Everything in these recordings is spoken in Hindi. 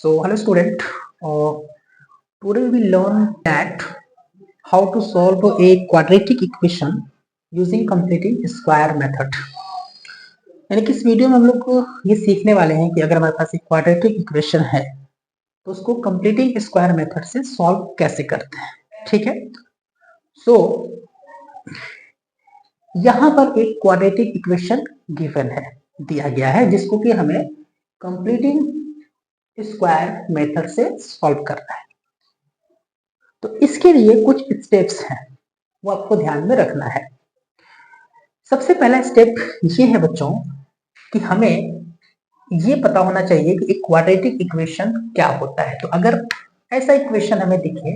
Hello student, today we learn that how to solve a quadratic equation using completing square method. यानी कि इस वीडियो में हम लोग को ये सीखने वाले हैं कि अगर हमारे पास एक क्वाड्रेटिक इक्वेशन है तो उसको कंप्लीटिंग स्क्वायर मेथड से सॉल्व कैसे करते हैं. ठीक है. यहाँ पर एक क्वाड्रेटिक इक्वेशन गिवन है, दिया गया है, जिसको कि हमें कंप्लीटिंग स्क्वायर मेथड से सॉल्व करना है. तो इसके लिए कुछ स्टेप्स हैं, वो आपको ध्यान में रखना है. सबसे पहला स्टेप ये है बच्चों कि हमें ये पता होना चाहिए कि एक क्वाड्रेटिक इक्वेशन क्या होता है. तो अगर ऐसा इक्वेशन हमें दिखे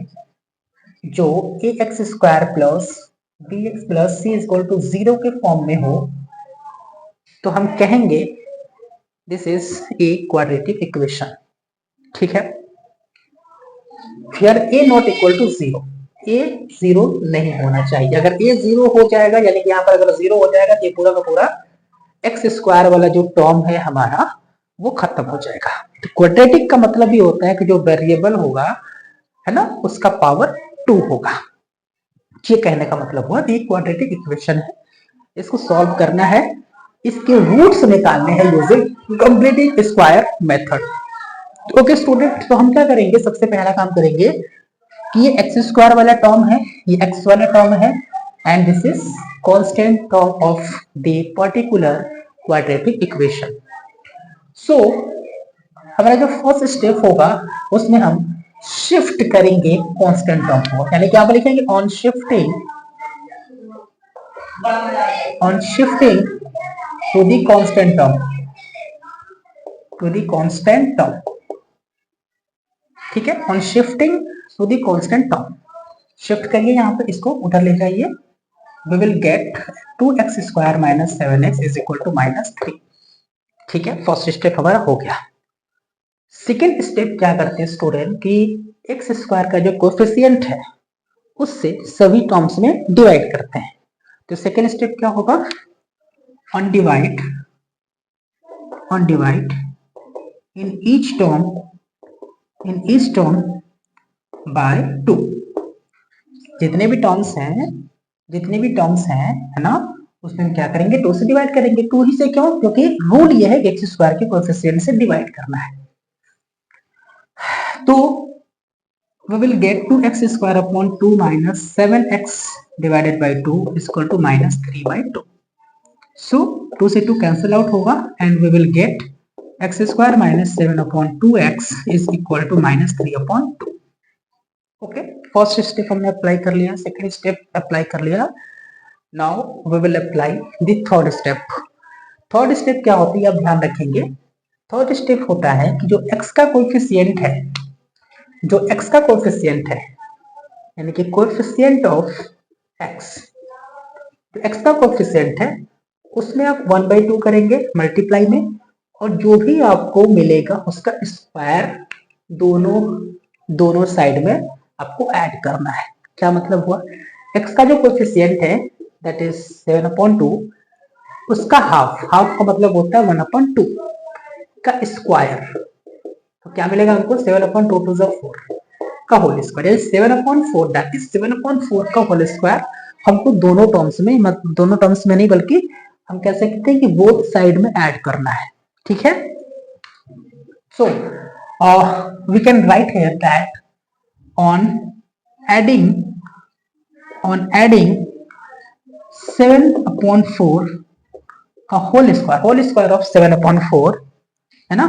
जो ax square plus bx plus c equal to 0 के फॉर्म में हो तो हम कहेंगे this is a quadratic equation. ठीक है. फिर a not equal to 0, a 0 नहीं होना चाहिए. अगर a 0 हो जाएगा यानी कि यहाँ पर अगर 0 हो जाएगा तो ये पूरा का पूरा एक्स स्क्वायर वाला जो टर्म है हमारा वो खत्म हो जाएगा. तो क्वाड्रेटिक का मतलब ये होता है कि जो वेरिएबल होगा है ना उसका पावर 2 होगा. ये कहने का मतलब हुआ कि क्वाड्रेटिक इक्वेशन है, इसको सॉल्व करना है, इसके रूट्स निकालने हैं using completing square method. Okay student, तो हम क्या करेंगे, सबसे पहला काम करेंगे कि ये एक्स स्क्वायर वाला टर्म है, ये एक्स वाला टर्म है and this is constant term of the particular quadratic equation. So हमारा जो फर्स्ट स्टेप होगा उसमें हम शिफ्ट करेंगे कांस्टेंट टर्म को, यानी कि यहाँ पर लिखेंगे on shifting to the constant term. ठीक है. On shifting to the constant term shift करिए, यहाँ पे इसको उधर ले जाइए. We will get 2x square minus 7x is equal to -3. ठीक है. फर्स्ट स्टेप हमारा हो गया. सेकेंड स्टेप क्या करते हैं स्टूडेंट कि एक्स स्क्वायर का जो कोफिशिएंट है उससे सभी टर्म्स में डिवाइड करते हैं. तो सेकेंड स्टेप क्या होगा, on divide in each term by 2. जितने भी टर्म्स हैं है ना उसमें हम क्या करेंगे 2 से डिवाइड करेंगे. 2 ही से क्यों, क्योंकि रूल ये है कि एक्स स्क्वायर के कोएफिशिएंट से डिवाइड करना है. तो we will get 2x square upon 2 minus 7x divided by 2 is equal to -3 by 2. So 2 से 2 cancel out होगा and we will get x square minus 7 upon 2x is equal to -3 upon 2. Okay. First step हमने अप्लाई कर लिया, सेकेंड स्टेप अप्लाई कर लिया. Now we will apply the third step. Third step क्या होती है आप ध्यान रखेंगे. थर्ड स्टेप होता है कि जो x का कोएफिशिएंट है, यानी कि कोएफिशिएंट ऑफ x, जो x का कोएफिशिएंट है उसमें आप 1/2 करेंगे मल्टीप्लाई में, और जो भी आपको मिलेगा उसका स्क्वायर दोनों साइड में आपको ऐड करना है. क्या मतलब हुआ, x का जो कोएफिशिएंट है दैट इज 7/2, उसका हाफ का मतलब होता है 1/2 का स्क्वायर. तो क्या मिलेगा हमको 7/2 to the 4 का होल स्क्वायर, 7/4 दैट इज 7/4 का होल स्क्वायर हमको दोनों टर्म्स में नहीं बल्कि हम कह सकते हैं कि बोथ साइड में ऐड करना है. ठीक है. So we can write here that on adding 7/4 a whole square of 7/4 है ना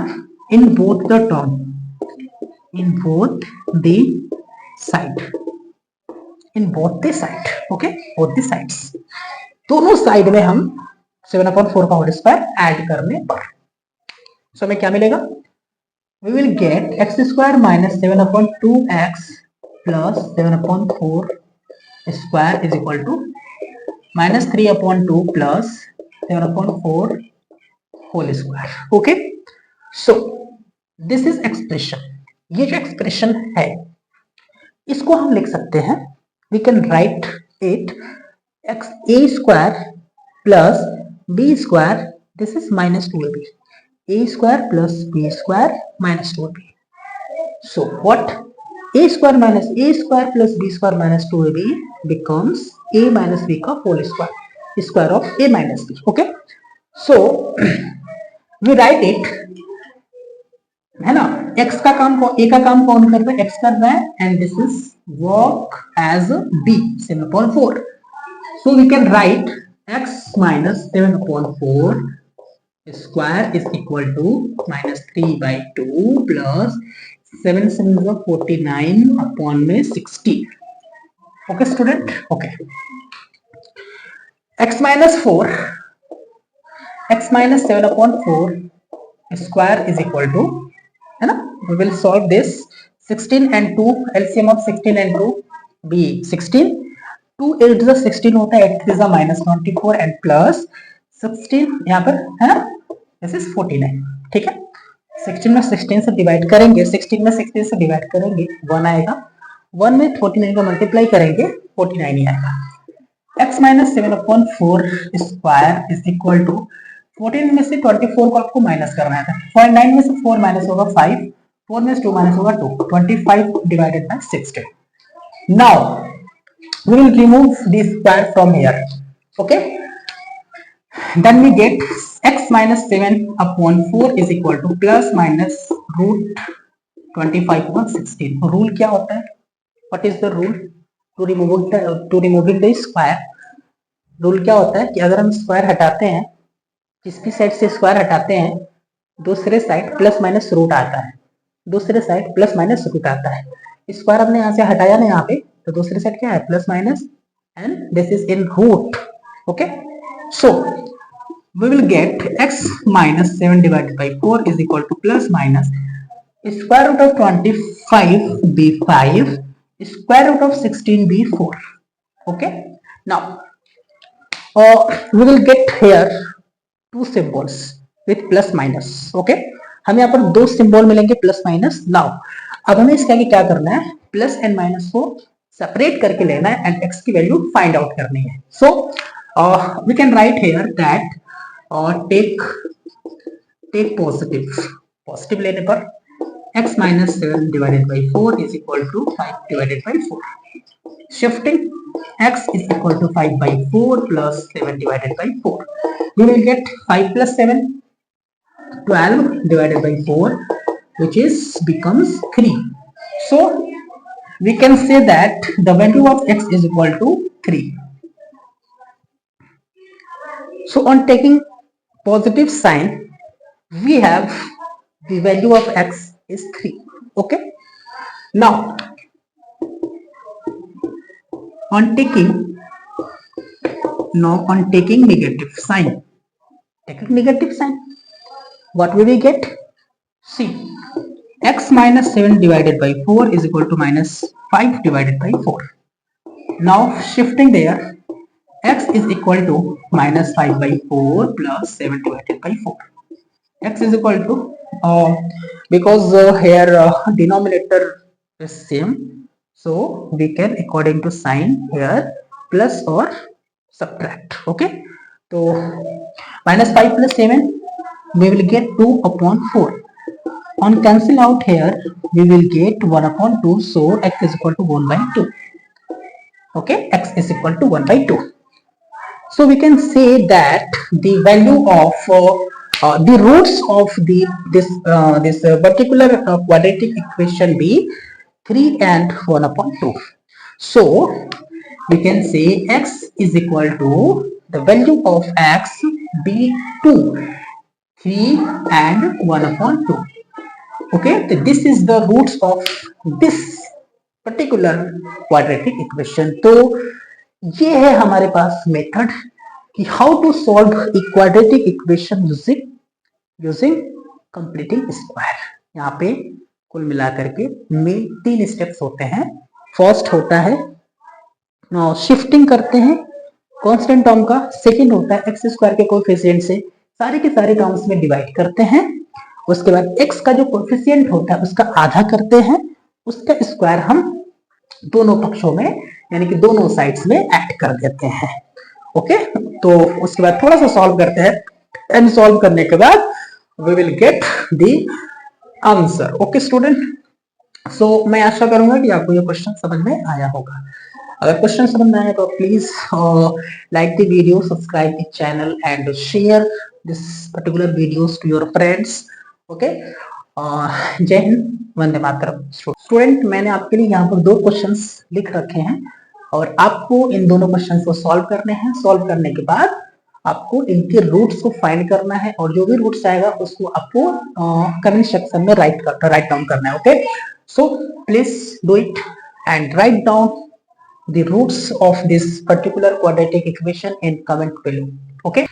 in both the side. Okay, both the sides, दोनों साइड में हम 7/4 का होल स्क्वायर ऐड करने पर सो हमें क्या मिलेगा, we will get x square minus 7/2x plus 7/4 square is equal to -3/2 plus 7/4 whole square. Okay, so this is expression. ये जो एक्सप्रेशन है इसको हम लिख सकते हैं, we can write it x a square plus b square, this is -2ab, a square plus b square minus 2b. So what? A square minus A square plus B square minus 2AB becomes A minus B का whole square, square of A minus B. Okay, so we write it, है ना, x का काम a का काम कौन कर रहा है, x कर रहा है, and this is work as b 7/4. So we can write x minus 7/4 square is equal to minus 3/2 plus 7 7 is 49 upon में 60. Okay student, okay. x minus 4, x minus 7/4 square is equal to, है ना, we will solve this. 16 and 2, LCM of 16 and 2 be 16. 2 8 is 16 होता है, 8 is minus 24 and plus 16 यहाँ पर, है ना, this is 49. ठीक है, 16 में 16 से डिवाइड करेंगे, 16 में 16 से डिवाइड करेंगे 1 आएगा, 1 में 49 का मल्टीप्लाई करेंगे 49 ही आएगा. x minus 7/4 square is equal to 14 में से 24 को आपको माइनस करना है, 49 में से 4 माइनस होगा 5, 4 में से 2 माइनस होगा 2, 25 divided by 16. Now we will remove the square from here. Okay, then we get x minus 7/4 is equal to plus minus root 25/16. Rule क्या होता है? What is the rule to removing the square? Rule क्या होता है कि अगर हम स्क्वायर हटाते हैं, जिस भी साइड से स्क्वायर हटाते हैं, दूसरे साइड प्लस माइनस रूट आता है, दूसरे साइड प्लस माइनस रूट आता है. स्क्वायर हमने यहाँ से हटाया ना यहाँ पे, तो दूसरी साइड क्या है, plus minus, and this is in root. Okay, so we will get x minus 7 divided by 4 is equal to plus minus square root of 25 be 5, square root of 16 be 4. Okay, now we will get here two symbols with plus minus. Okay, हमें यहाँ पर दो सिंबल मिलेंगे प्लस माइनस. नाउ अब हमें इसके आगे क्या करना है, प्लस एंड माइनस को सेपरेट करके लेना है एंड x की वैल्यू फाइंड आउट करनी है. So we can write here that take positive लेने पर x minus 7 divided by 4 is equal to 5 divided by 4. Shifting x is equal to 5/4 plus 7 divided by 4. We will get 5 plus 7, 12 divided by 4, which is becomes 3. So we can say that the value of x is equal to 3. So on taking positive sign, we have the value of x is 3. Okay, now on taking negative sign, what will we get? See, x minus 7 divided by 4 is equal to minus 5 divided by 4. Now shifting there, x is equal to minus 5/4 plus 7 divided by 4. X is equal to because here denominator is same, so we can according to sign here plus or subtract. Okay, so minus 5 plus 7 we will get 2/4. On cancel out here we will get 1/2, so x is equal to 1/2. Okay, x is equal to 1/2. So we can say that the value of the roots of this particular quadratic equation be 3 and 1/2. So we can say x is equal to the value of x be 2, 3 and 1/2. Okay, so this is the roots of this particular quadratic equation. तो ये है हमारे पास मेथड कि how to solve a quadratic equation using completing square. यहाँ पे कुल मिलाकर के में 3 स्टेप्स होते हैं. फर्स्ट होता है शिफ्टिंग करते हैं कांस्टेंट टर्म का. सेकंड होता है एक्स स्क्वायर के कोएफिशिएंट से सारे के सारे टर्म्स में डिवाइड करते हैं. उसके बाद x का जो कोएफिशिएंट होता है उसका आधा करते हैं, उसका स्क्वायर हम दोनों पक्षों में यानी कि दोनों साइड्स में ऐड कर देते हैं. ओके, तो उसके बाद थोड़ा सा सॉल्व करते हैं एंड सॉल्व करने के बाद we will get the answer. Okay student, so मैं आशा करूंगा कि आपको ये क्वेश्चन समझ में आया होगा। अगर क्वेश्चन समझ में आया तो please like the video, subscribe the channel and share this particular videos to your friends. Okay, जय हिंद, वंदे मातरम। स्टूडेंट, मैंने आपके लिए यहाँ पर 2 क्वेश्चंस लिख रखे हैं और आपको इन दोनों क्वेश्चंस को सॉल्व करने हैं। सॉल्व करने के बाद आपको इनके रूट्स को फाइंड करना है और जो भी रूट्स आएगा उसको आपको कमेंट सेक्शन में राइट डाउन करना है। Okay, so please do it and write down the roots of this particular quadratic equation in comment below. Okay.